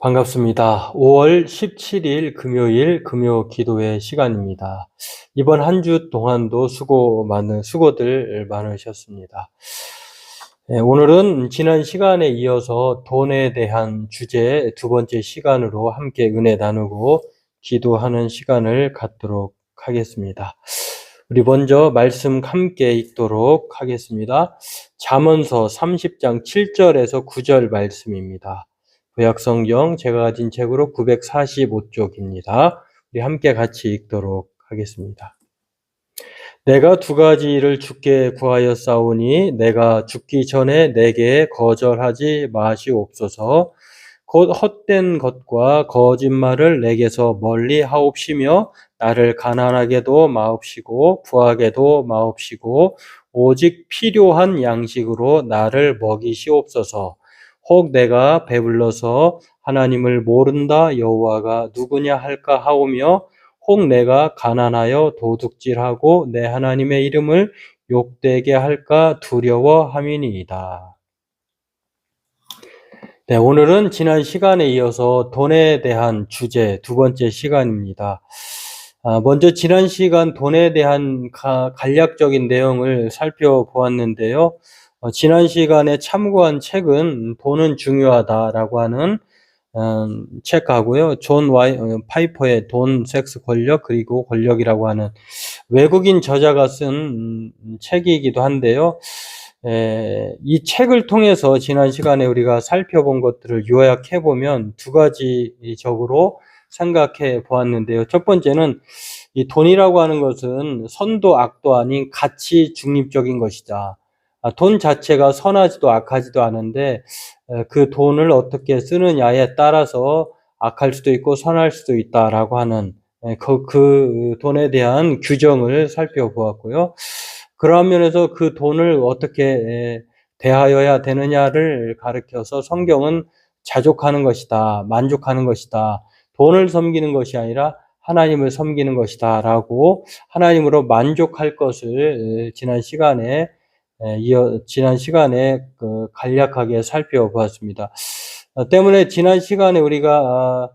반갑습니다. 5월 17일 금요일 금요 기도회 시간입니다. 이번 한 주 동안도 수고들 많으셨습니다. 오늘은 지난 시간에 이어서 돈에 대한 주제 두 번째 시간으로 함께 은혜 나누고 기도하는 시간을 갖도록 하겠습니다. 우리 먼저 말씀 함께 읽도록 하겠습니다. 잠언서 30장 7절에서 9절 말씀입니다. 구약성경 제가 가진 책으로 945쪽입니다. 우리 함께 같이 읽도록 하겠습니다. 내가 두 가지를 주께 구하였사오니 내가 죽기 전에 내게 거절하지 마시옵소서. 곧 헛된 것과 거짓말을 내게서 멀리 하옵시며 나를 가난하게도 마옵시고 부하게도 마옵시고 오직 필요한 양식으로 나를 먹이시옵소서. 혹 내가 배불러서 하나님을 모른다 여호와가 누구냐 할까 하오며 혹 내가 가난하여 도둑질하고 내 하나님의 이름을 욕되게 할까 두려워함이니이다. 네, 오늘은 지난 시간에 이어서 돈에 대한 주제 두 번째 시간입니다. 먼저 지난 시간 돈에 대한 간략적인 내용을 살펴보았는데요. 지난 시간에 참고한 책은 돈은 중요하다라고 하는 책하고요. 존 파이퍼의 돈, 섹스, 권력, 그리고 권력이라고 하는 외국인 저자가 쓴 책이기도 한데요. 이 책을 통해서 지난 시간에 우리가 살펴본 것들을 요약해보면 두 가지적으로 생각해 보았는데요. 첫 번째는 이 돈이라고 하는 것은 선도 악도 아닌 가치 중립적인 것이다. 돈 자체가 선하지도 악하지도 않은데 그 돈을 어떻게 쓰느냐에 따라서 악할 수도 있고 선할 수도 있다라고 하는 그 돈에 대한 규정을 살펴보았고요. 그러한 면에서 그 돈을 어떻게 대하여야 되느냐를 가르쳐서 성경은 자족하는 것이다, 만족하는 것이다, 돈을 섬기는 것이 아니라 하나님을 섬기는 것이다 라고 하나님으로 만족할 것을 지난 시간에 간략하게 살펴보았습니다. 때문에 지난 시간에 우리가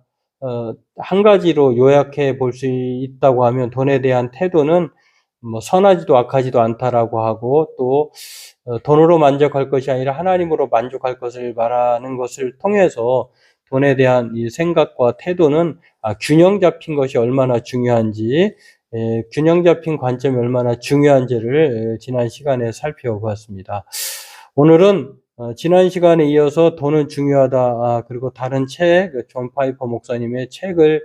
한 가지로 요약해 볼 수 있다고 하면 돈에 대한 태도는 선하지도 악하지도 않다라고 하고 또 돈으로 만족할 것이 아니라 하나님으로 만족할 것을 말하는 것을 통해서 돈에 대한 이 생각과 태도는 균형 잡힌 것이 얼마나 중요한지, 균형 잡힌 관점이 얼마나 중요한지를 지난 시간에 살펴보았습니다. 오늘은 지난 시간에 이어서 돈은 중요하다, 그리고 다른 책, 존 파이퍼 목사님의 책을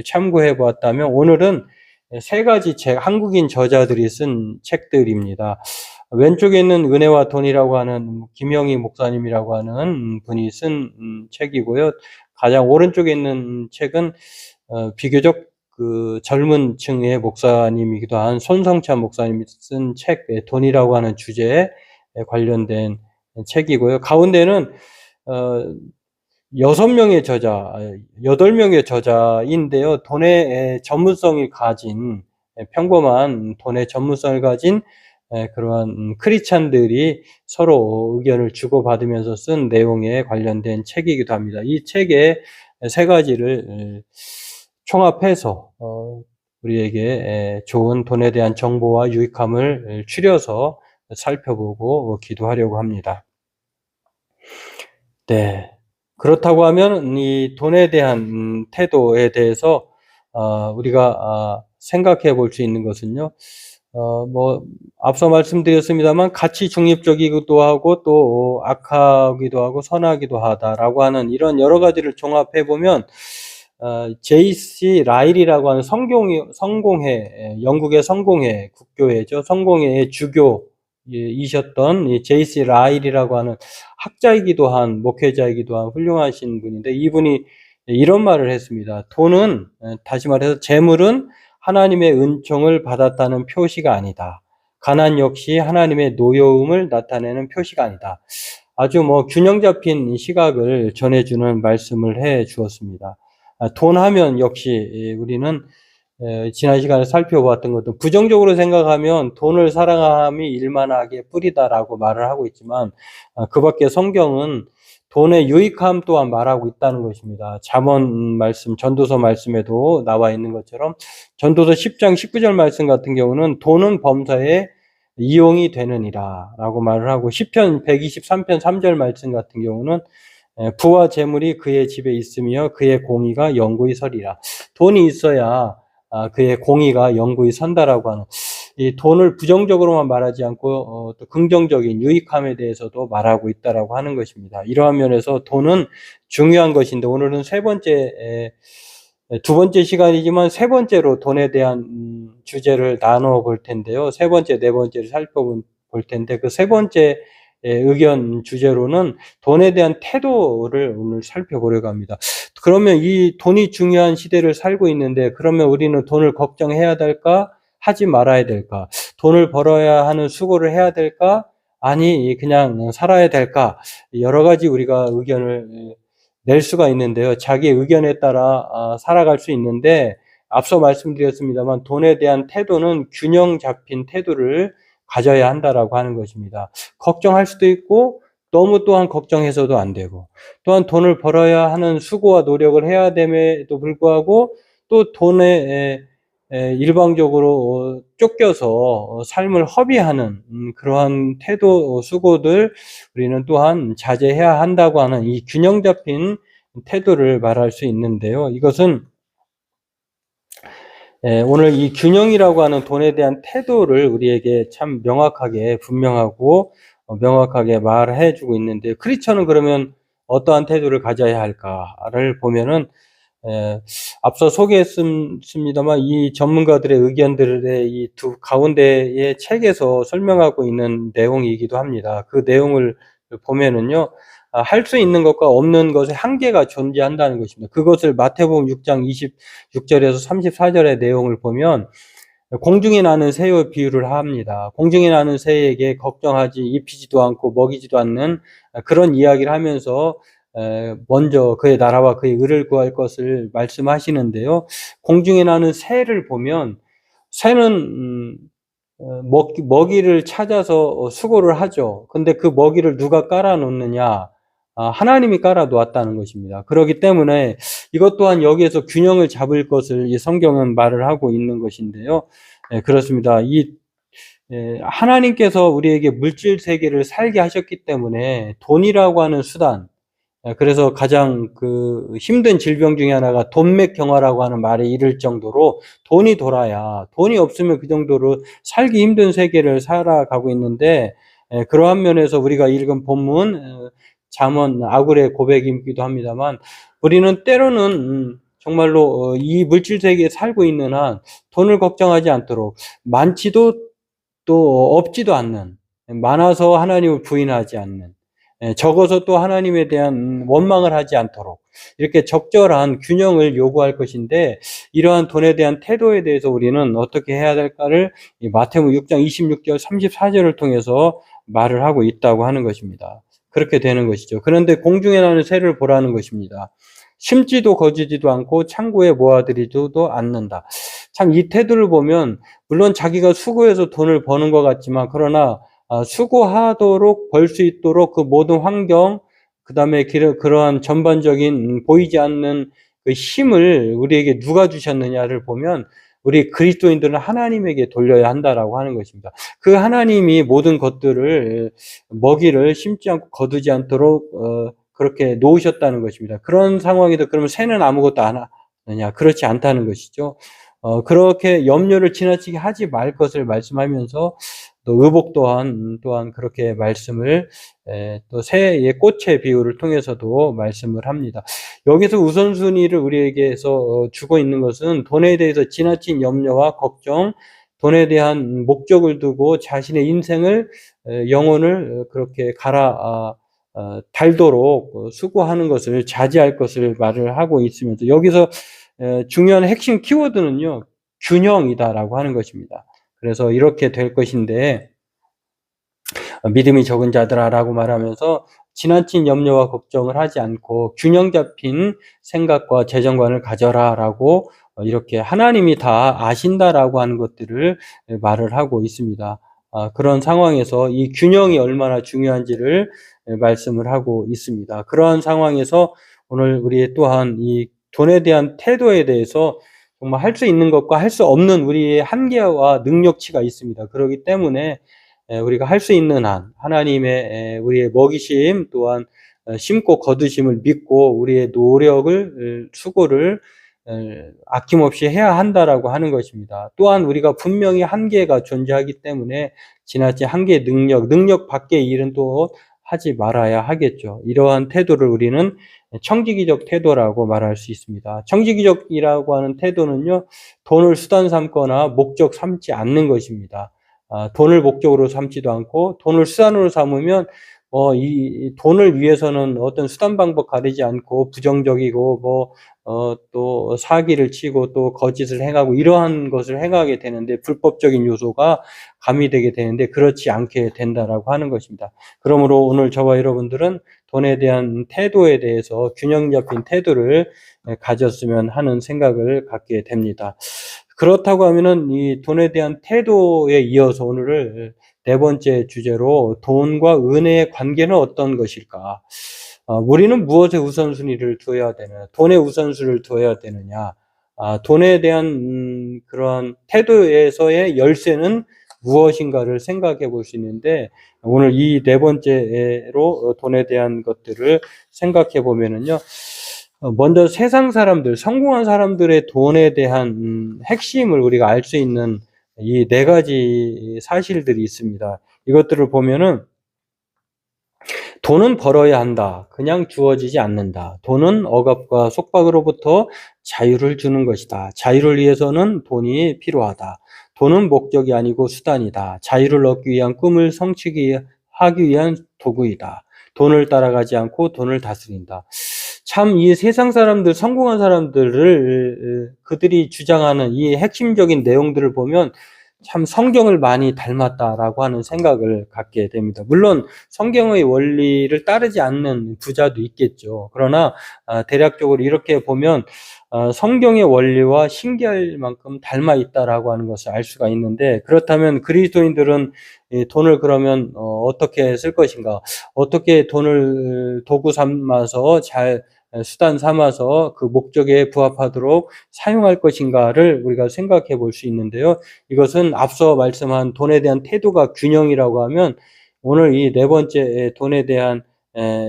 참고해 보았다면 오늘은 세 가지 책, 한국인 저자들이 쓴 책들입니다. 왼쪽에 있는 은혜와 돈이라고 하는 김영희 목사님이라고 하는 분이 쓴 책이고요. 가장 오른쪽에 있는 책은 비교적 그 젊은 층의 목사님이기도 한 손성찬 목사님이 쓴 책, 돈이라고 하는 주제에 관련된 책이고요. 가운데는 8명의 저자인데요. 돈의 전문성을 가진, 평범한 돈의 전문성을 가진 그러한 크리스찬들이 서로 의견을 주고받으면서 쓴 내용에 관련된 책이기도 합니다. 이 책의 세 가지를 총합해서 우리에게 좋은 돈에 대한 정보와 유익함을 추려서 살펴보고 기도하려고 합니다. 네. 그렇다고 하면 이 돈에 대한 태도에 대해서 우리가 생각해 볼 수 있는 것은요. 앞서 말씀드렸습니다만 가치 중립적이기도 하고 또 악하기도 하고 선하기도 하다라고 하는 이런 여러 가지를 종합해 보면 J.C. 라일이라고 하는 성공회, 영국의 성공회 국교회죠. 성공회의 주교이셨던 이 J.C. 라일이라고 하는 학자이기도 한 목회자이기도 한 훌륭하신 분인데 이분이 이런 말을 했습니다. 돈은, 다시 말해서 재물은 하나님의 은총을 받았다는 표시가 아니다. 가난 역시 하나님의 노여움을 나타내는 표시가 아니다. 아주 균형 잡힌 시각을 전해주는 말씀을 해 주었습니다. 돈 하면 역시 우리는 지난 시간에 살펴보았던 것도 부정적으로 생각하면 돈을 사랑함이 일만하게 뿌리다라고 말을 하고 있지만 그 밖에 성경은 돈의 유익함 또한 말하고 있다는 것입니다. 잠언 말씀, 전도서 말씀에도 나와 있는 것처럼 전도서 10장 19절 말씀 같은 경우는 돈은 범사에 이용이 되느니라 라고 말을 하고, 시편 123편 3절 말씀 같은 경우는 부와 재물이 그의 집에 있으며 그의 공의가 영구히 서리라. 돈이 있어야 그의 공의가 영구히 선다라고 하는, 이 돈을 부정적으로만 말하지 않고 또 긍정적인 유익함에 대해서도 말하고 있다라고 하는 것입니다. 이러한 면에서 돈은 중요한 것인데, 오늘은 두 번째 시간이지만 세 번째로 돈에 대한 주제를 나눠 볼 텐데요. 세 번째, 네 번째를 살펴볼 텐데, 그 세 번째 의견 주제로는 돈에 대한 태도를 오늘 살펴보려고 합니다. 그러면 이 돈이 중요한 시대를 살고 있는데, 그러면 우리는 돈을 걱정해야 될까? 하지 말아야 될까? 돈을 벌어야 하는 수고를 해야 될까? 아니, 그냥 살아야 될까? 여러 가지 우리가 의견을 낼 수가 있는데요. 자기 의견에 따라 살아갈 수 있는데, 앞서 말씀드렸습니다만 돈에 대한 태도는 균형 잡힌 태도를 가져야 한다라고 하는 것입니다. 걱정할 수도 있고 너무 또한 걱정해서도 안 되고, 또한 돈을 벌어야 하는 수고와 노력을 해야 됨에도 불구하고 또 돈에 일방적으로 쫓겨서 삶을 허비하는 그러한 태도, 수고들 우리는 또한 자제해야 한다고 하는 이 균형 잡힌 태도를 말할 수 있는데요. 이것은 오늘 이 균형이라고 하는 돈에 대한 태도를 우리에게 참 명확하게, 분명하고 명확하게 말해 주고 있는데, 크리스천은 그러면 어떠한 태도를 가져야 할까를 보면은 앞서 소개했습니다만 이 전문가들의 의견들의 이 두 가운데의 책에서 설명하고 있는 내용이기도 합니다. 그 내용을 보면은요, 할 수 있는 것과 없는 것의 한계가 존재한다는 것입니다. 그것을 마태복음 6장 26절에서 34절의 내용을 보면 공중에 나는 새의 비유를 합니다. 공중에 나는 새에게 걱정하지 입히지도 않고 먹이지도 않는 그런 이야기를 하면서 먼저 그의 나라와 그의 의를 구할 것을 말씀하시는데요. 공중에 나는 새를 보면 새는 먹이를 찾아서 수고를 하죠. 근데 그 먹이를 누가 깔아 놓느냐? 하나님이 깔아 놓았다는 것입니다. 그렇기 때문에 이것 또한 여기에서 균형을 잡을 것을 이 성경은 말을 하고 있는 것인데요. 그렇습니다. 하나님께서 우리에게 물질 세계를 살게 하셨기 때문에 돈이라고 하는 수단, 그래서 가장 힘든 질병 중에 하나가 돈맥경화라고 하는 말에 이를 정도로 돈이 돌아야, 돈이 없으면 그 정도로 살기 힘든 세계를 살아가고 있는데, 그러한 면에서 우리가 읽은 본문 잠언 아굴의 고백이기도 합니다만, 우리는 때로는 정말로 이 물질 세계에 살고 있는 한 돈을 걱정하지 않도록, 많지도 또 없지도 않는, 많아서 하나님을 부인하지 않는, 적어서 또 하나님에 대한 원망을 하지 않도록 이렇게 적절한 균형을 요구할 것인데, 이러한 돈에 대한 태도에 대해서 우리는 어떻게 해야 될까를 마태복음 6장 26절 34절을 통해서 말을 하고 있다고 하는 것입니다. 그렇게 되는 것이죠. 그런데 공중에 나는 새를 보라는 것입니다. 심지도 거두지도 않고 창고에 모아들이지도 않는다. 참 이 태도를 보면 물론 자기가 수고해서 돈을 버는 것 같지만, 그러나 수고하도록 벌 수 있도록 그 모든 환경, 그 다음에 그러한 전반적인 보이지 않는 그 힘을 우리에게 누가 주셨느냐를 보면 우리 그리스도인들은 하나님에게 돌려야 한다라고 하는 것입니다. 그 하나님이 모든 것들을, 먹이를 심지 않고 거두지 않도록 그렇게 놓으셨다는 것입니다. 그런 상황에도 그러면 새는 아무것도 안 하느냐? 그렇지 않다는 것이죠. 그렇게 염려를 지나치게 하지 말 것을 말씀하면서, 또 의복 또한 그렇게 말씀을 또 새의 꽃의 비유를 통해서도 말씀을 합니다. 여기서 우선순위를 우리에게서 주고 있는 것은 돈에 대해서 지나친 염려와 걱정, 돈에 대한 목적을 두고 자신의 인생을, 영혼을 그렇게 달도록 수고하는 것을 자제할 것을 말을 하고 있으면서, 여기서 중요한 핵심 키워드는요, 균형이다라고 하는 것입니다. 그래서 이렇게 될 것인데, 믿음이 적은 자들아라고 말하면서 지나친 염려와 걱정을 하지 않고 균형 잡힌 생각과 재정관을 가져라라고 이렇게 하나님이 다 아신다라고 하는 것들을 말을 하고 있습니다. 그런 상황에서 이 균형이 얼마나 중요한지를 말씀을 하고 있습니다. 그러한 상황에서 오늘 우리 또한 이 돈에 대한 태도에 대해서 정말 할 수 있는 것과 할 수 없는 우리의 한계와 능력치가 있습니다. 그렇기 때문에 우리가 할 수 있는 한 하나님의 우리의 먹이심 또한 심고 거두심을 믿고 우리의 노력을 수고를 아낌없이 해야 한다라고 하는 것입니다. 또한 우리가 분명히 한계가 존재하기 때문에 지나친 한계의 능력 밖의 일은 또 하지 말아야 하겠죠. 이러한 태도를 우리는 청지기적 태도라고 말할 수 있습니다. 청지기적이라고 하는 태도는요, 돈을 수단 삼거나 목적 삼지 않는 것입니다. 돈을 목적으로 삼지도 않고 돈을 수단으로 삼으면 이 돈을 위해서는 어떤 수단 방법 가리지 않고 부정적이고 또 사기를 치고 또 거짓을 행하고 이러한 것을 행하게 되는데 불법적인 요소가 가미되게 되는데 그렇지 않게 된다라고 하는 것입니다. 그러므로 오늘 저와 여러분들은 돈에 대한 태도에 대해서 균형 잡힌 태도를 가졌으면 하는 생각을 갖게 됩니다. 그렇다고 하면은 이 돈에 대한 태도에 이어서 오늘을 네 번째 주제로 돈과 은혜의 관계는 어떤 것일까? 우리는 무엇에 우선순위를 두어야 되느냐? 돈에 우선순위를 두어야 되느냐? 돈에 대한 그런 태도에서의 열쇠는 무엇인가를 생각해 볼 수 있는데 오늘 이 네 번째로 돈에 대한 것들을 생각해 보면은요. 먼저 세상 사람들, 성공한 사람들의 돈에 대한 핵심을 우리가 알 수 있는 이 네 가지 사실들이 있습니다. 이것들을 보면은 돈은 벌어야 한다. 그냥 주어지지 않는다. 돈은 억압과 속박으로부터 자유를 주는 것이다. 자유를 위해서는 돈이 필요하다. 돈은 목적이 아니고 수단이다. 자유를 얻기 위한 꿈을 성취하기 위한 도구이다. 돈을 따라가지 않고 돈을 다스린다. 참 이 세상 사람들, 성공한 사람들을 그들이 주장하는 이 핵심적인 내용들을 보면 참 성경을 많이 닮았다라고 하는 생각을 갖게 됩니다. 물론 성경의 원리를 따르지 않는 부자도 있겠죠. 그러나 대략적으로 이렇게 보면 성경의 원리와 신기할 만큼 닮아 있다라고 하는 것을 알 수가 있는데 그렇다면 그리스도인들은 돈을 그러면 어떻게 쓸 것인가? 어떻게 돈을 도구 삼아서 잘 수단 삼아서 그 목적에 부합하도록 사용할 것인가를 우리가 생각해 볼 수 있는데요. 이것은 앞서 말씀한 돈에 대한 태도가 균형이라고 하면 오늘 이 네 번째 돈에 대한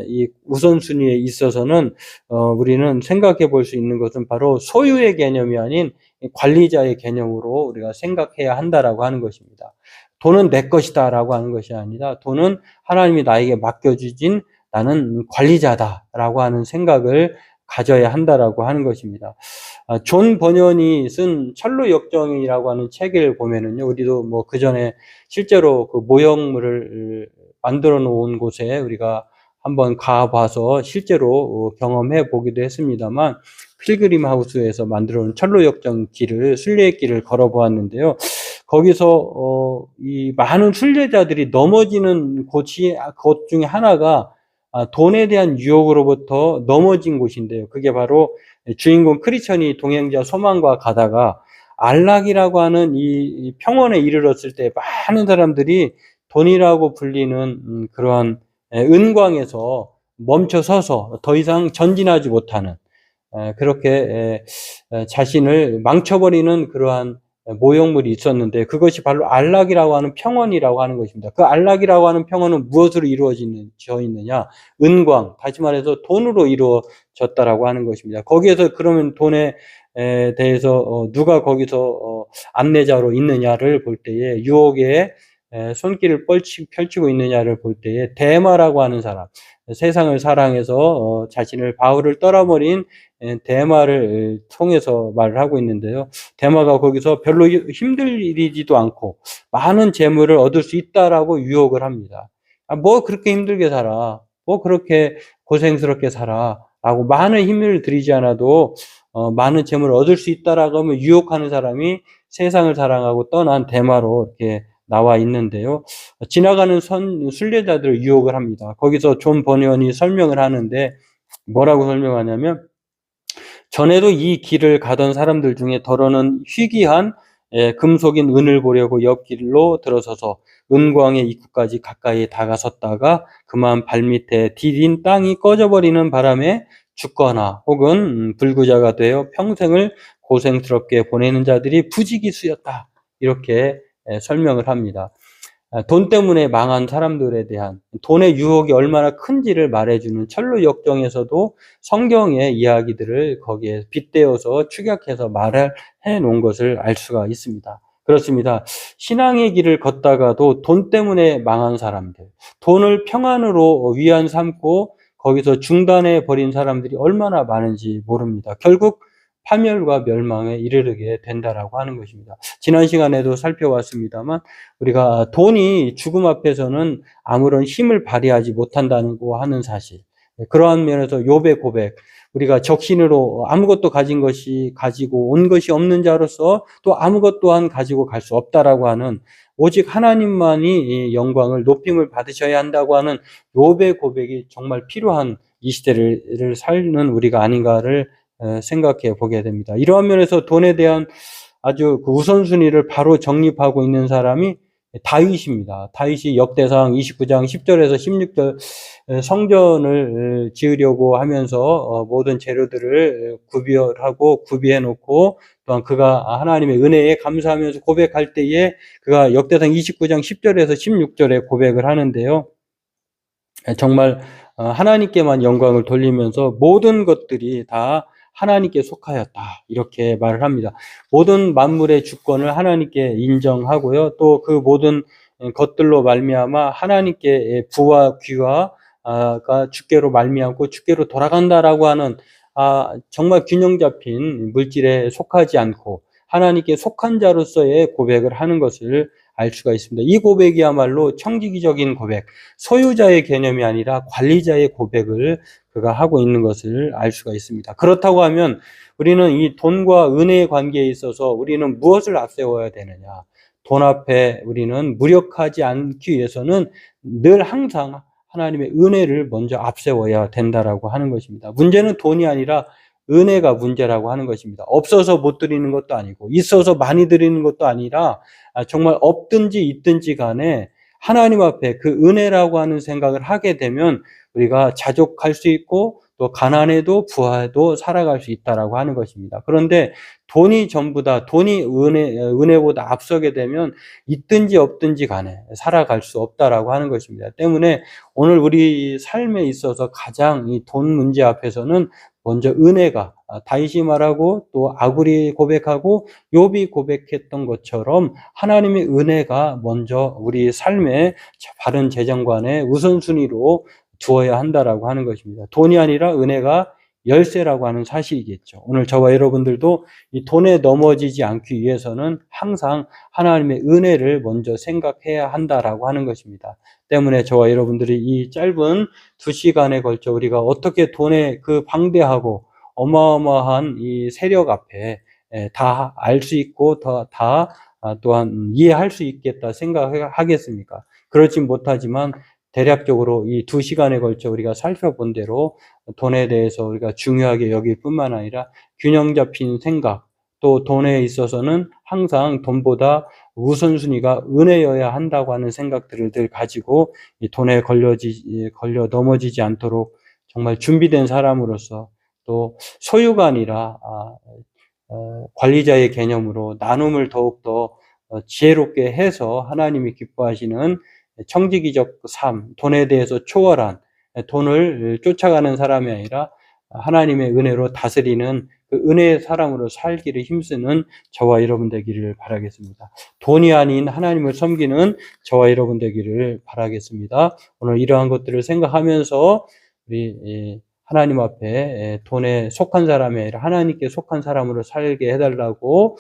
이 우선순위에 있어서는 우리는 생각해 볼 수 있는 것은 바로 소유의 개념이 아닌 관리자의 개념으로 우리가 생각해야 한다라고 하는 것입니다. 돈은 내 것이다라고 하는 것이 아니라 돈은 하나님이 나에게 맡겨주신 나는 관리자다라고 하는 생각을 가져야 한다라고 하는 것입니다. 존 버년이 쓴 철로 역정이라고 하는 책을 보면은요, 우리도 뭐 그 전에 실제로 그 모형물을 만들어 놓은 곳에 우리가 한번 가봐서 실제로 경험해 보기도 했습니다만, 필그림 하우스에서 만들어 놓은 철로 역정 길을, 순례의 길을 걸어 보았는데요. 거기서 이 많은 순례자들이 넘어지는 곳 중에 하나가 돈에 대한 유혹으로부터 넘어진 곳인데요. 그게 바로 주인공 크리스천이 동행자 소망과 가다가 안락이라고 하는 이 평원에 이르렀을 때 많은 사람들이 돈이라고 불리는 그러한 은광에서 멈춰 서서 더 이상 전진하지 못하는 그렇게 자신을 망쳐버리는 그러한 모형물이 있었는데 그것이 바로 안락이라고 하는 평원이라고 하는 것입니다. 그 안락이라고 하는 평원은 무엇으로 이루어져 있느냐? 은광, 다시 말해서 돈으로 이루어졌다라고 하는 것입니다. 거기에서 그러면 돈에 대해서 누가 거기서 안내자로 있느냐를 볼 때에 유혹에 손길을 펼치고 있느냐를 볼 때에 데마라고 하는 사람, 세상을 사랑해서 자신을 바울을 떠나버린 데마를 통해서 말을 하고 있는데요. 데마가 거기서 별로 힘들지도 않고 많은 재물을 얻을 수 있다라고 유혹을 합니다. 뭐 그렇게 힘들게 살아? 뭐 그렇게 고생스럽게 살아? 라고 많은 힘을 들이지 않아도 많은 재물을 얻을 수 있다라고 하면 유혹하는 사람이 세상을 사랑하고 떠난 데마로 이렇게 나와 있는데요. 지나가는 순례자들을 유혹을 합니다. 거기서 존 버니언이 설명을 하는데 뭐라고 설명하냐면 전에도 이 길을 가던 사람들 중에 더러는 희귀한 금속인 은을 보려고 옆길로 들어서서 은광의 입구까지 가까이 다가섰다가 그만 발밑에 디딘 땅이 꺼져버리는 바람에 죽거나 혹은 불구자가 되어 평생을 고생스럽게 보내는 자들이 부지기수였다. 이렇게 설명을 합니다. 돈 때문에 망한 사람들에 대한 돈의 유혹이 얼마나 큰지를 말해주는 철로 역정에서도 성경의 이야기들을 거기에 빗대어서 축약해서 말을 해놓은 것을 알 수가 있습니다. 그렇습니다. 신앙의 길을 걷다가도 돈 때문에 망한 사람들, 돈을 평안으로 위안 삼고 거기서 중단해 버린 사람들이 얼마나 많은지 모릅니다. 결국 파멸과 멸망에 이르게 된다라고 하는 것입니다. 지난 시간에도 살펴봤습니다만 우리가 돈이 죽음 앞에서는 아무런 힘을 발휘하지 못한다고 하는 사실. 그러한 면에서 욥의 고백, 우리가 적신으로 아무것도 가지고 온 것이 없는 자로서 또 아무것 또한 가지고 갈 수 없다라고 하는 오직 하나님만이 영광을 높임을 받으셔야 한다고 하는 욥의 고백이 정말 필요한 이 시대를 사는 우리가 아닌가를 생각해 보게 됩니다. 이러한 면에서 돈에 대한 아주 그 우선순위를 바로 정립하고 있는 사람이 다윗입니다. 다윗이 역대상 29장 10절에서 16절 성전을 지으려고 하면서 모든 재료들을 구별하고 구비해 놓고 또한 그가 하나님의 은혜에 감사하면서 고백할 때에 그가 역대상 29장 10절에서 16절에 고백을 하는데요. 정말 하나님께만 영광을 돌리면서 모든 것들이 다 하나님께 속하였다. 이렇게 말을 합니다. 모든 만물의 주권을 하나님께 인정하고요. 또 그 모든 것들로 말미암아 하나님께 부와 귀화가 주께로 말미암고 주께로 돌아간다라고 하는 정말 균형 잡힌 물질에 속하지 않고 하나님께 속한 자로서의 고백을 하는 것을 알 수가 있습니다. 이 고백이야말로 청지기적인 고백, 소유자의 개념이 아니라 관리자의 고백을 그가 하고 있는 것을 알 수가 있습니다. 그렇다고 하면 우리는 이 돈과 은혜의 관계에 있어서 우리는 무엇을 앞세워야 되느냐? 돈 앞에 우리는 무력하지 않기 위해서는 늘 항상 하나님의 은혜를 먼저 앞세워야 된다라고 하는 것입니다. 문제는 돈이 아니라 은혜가 문제라고 하는 것입니다. 없어서 못 드리는 것도 아니고 있어서 많이 드리는 것도 아니라 정말 없든지 있든지 간에 하나님 앞에 그 은혜라고 하는 생각을 하게 되면 우리가 자족할 수 있고 또 가난해도 부하에도 살아갈 수 있다라고 하는 것입니다. 그런데 돈이 전부다, 돈이 은혜보다 앞서게 되면 있든지 없든지 간에 살아갈 수 없다라고 하는 것입니다. 때문에 오늘 우리 삶에 있어서 가장 이 돈 문제 앞에서는 먼저 은혜가 다윗이 말하고 또 아굴이 고백하고 욥이 고백했던 것처럼 하나님의 은혜가 먼저 우리 삶의 바른 재정관의 우선순위로 두어야 한다라고 하는 것입니다. 돈이 아니라 은혜가 열쇠라고 하는 사실이겠죠. 오늘 저와 여러분들도 이 돈에 넘어지지 않기 위해서는 항상 하나님의 은혜를 먼저 생각해야 한다라고 하는 것입니다. 때문에 저와 여러분들이 이 짧은 2시간에 걸쳐 우리가 어떻게 돈의 그 방대하고 어마어마한 이 세력 앞에 다 알 수 있고 다 또한 이해할 수 있겠다 생각하겠습니까? 그렇지 못하지만 대략적으로 이 2시간에 걸쳐 우리가 살펴본 대로 돈에 대해서 우리가 중요하게 여길 뿐만 아니라 균형 잡힌 생각, 또 돈에 있어서는 항상 돈보다 우선순위가 은혜여야 한다고 하는 생각들을 늘 가지고 이 돈에 걸려 넘어지지 않도록 정말 준비된 사람으로서 또 소유가 아니라 관리자의 개념으로 나눔을 더욱더 지혜롭게 해서 하나님이 기뻐하시는 청지기적 삶, 돈에 대해서 초월한 돈을 쫓아가는 사람이 아니라 하나님의 은혜로 다스리는 그 은혜의 사람으로 살기를 힘쓰는 저와 여러분 되기를 바라겠습니다. 돈이 아닌 하나님을 섬기는 저와 여러분 되기를 바라겠습니다. 오늘 이러한 것들을 생각하면서 우리 하나님 앞에 돈에 속한 사람이 아니라 하나님께 속한 사람으로 살게 해달라고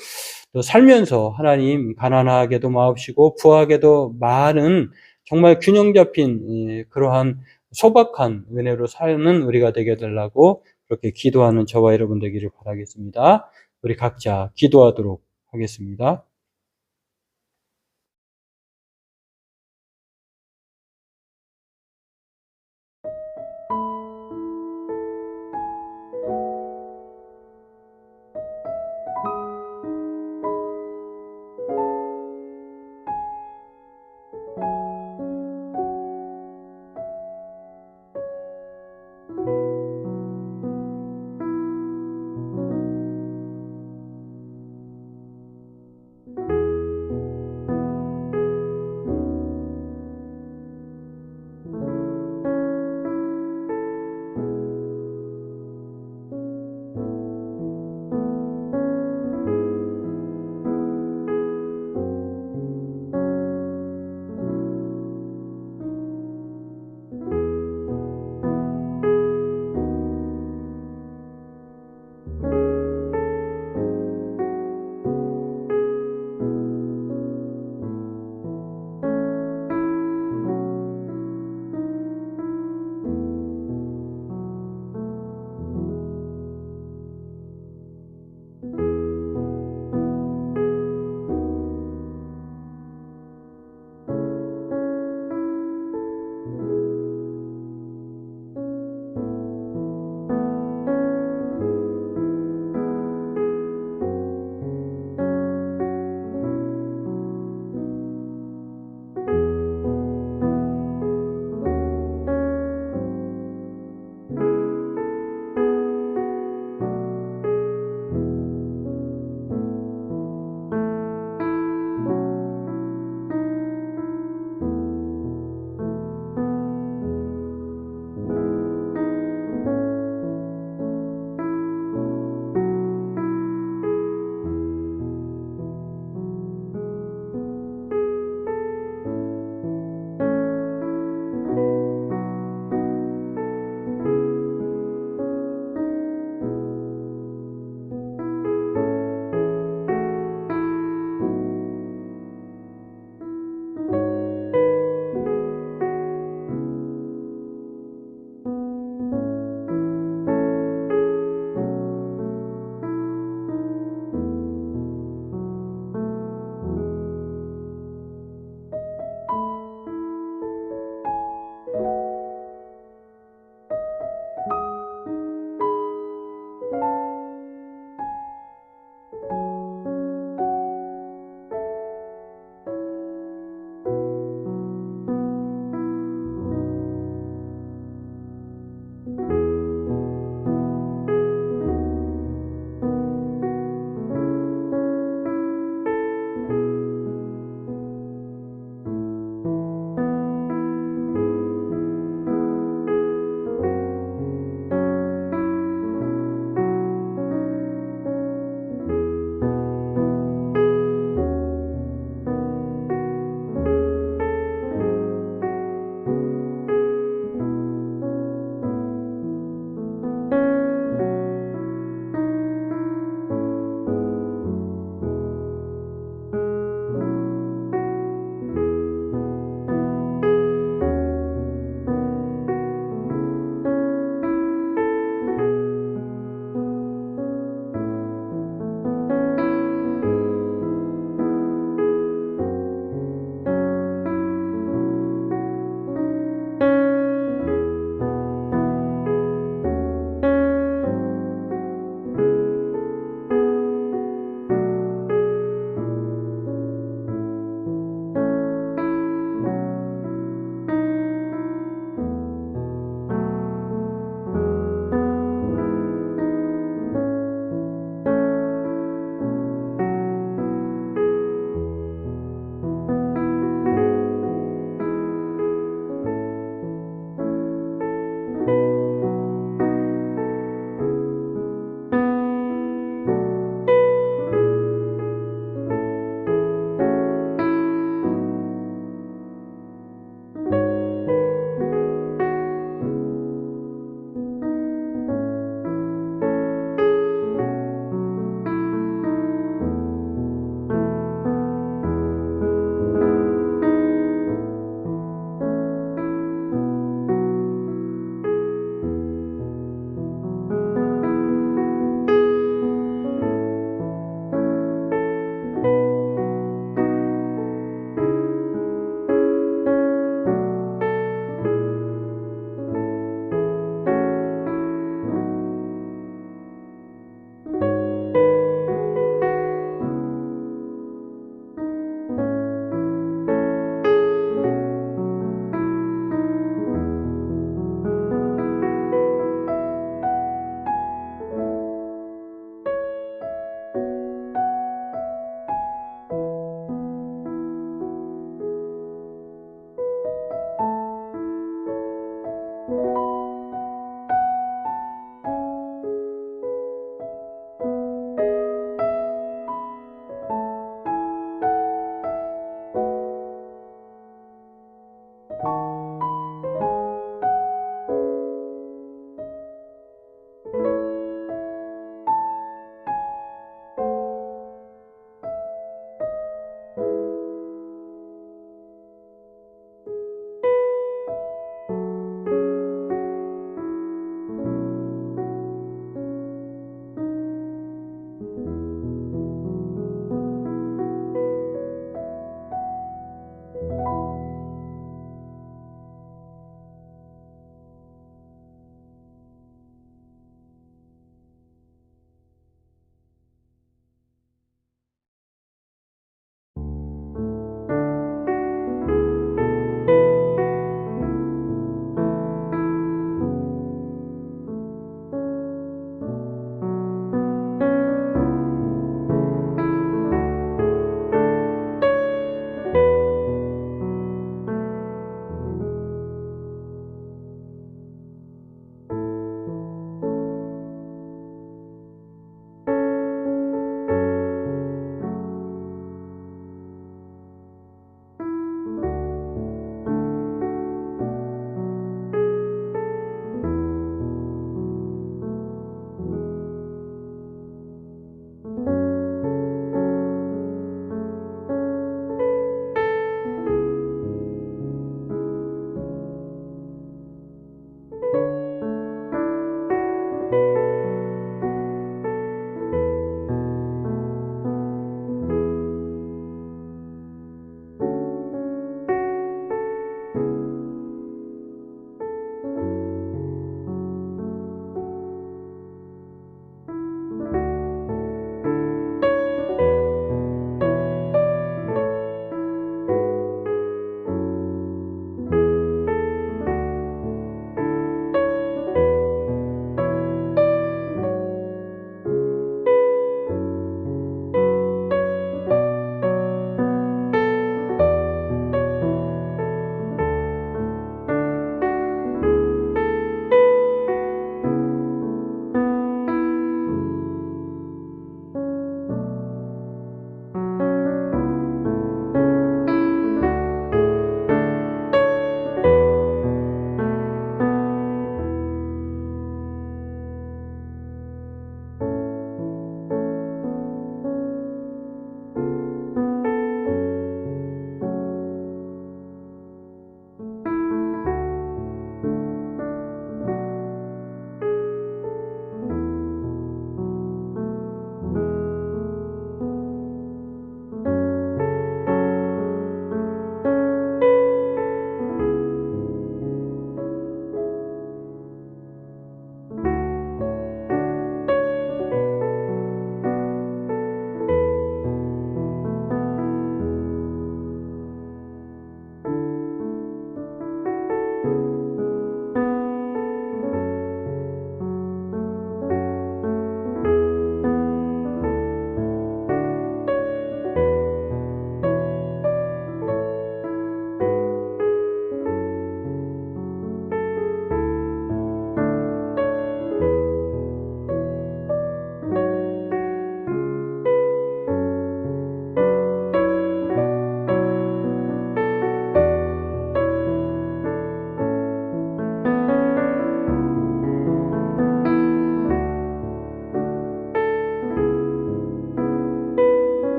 또 살면서 하나님 가난하게도 마옵시고 부하게도 많은 정말 균형 잡힌 그러한 소박한 은혜로 사는 우리가 되게 해달라고 그렇게 기도하는 저와 여러분 되기를 바라겠습니다. 우리 각자 기도하도록 하겠습니다.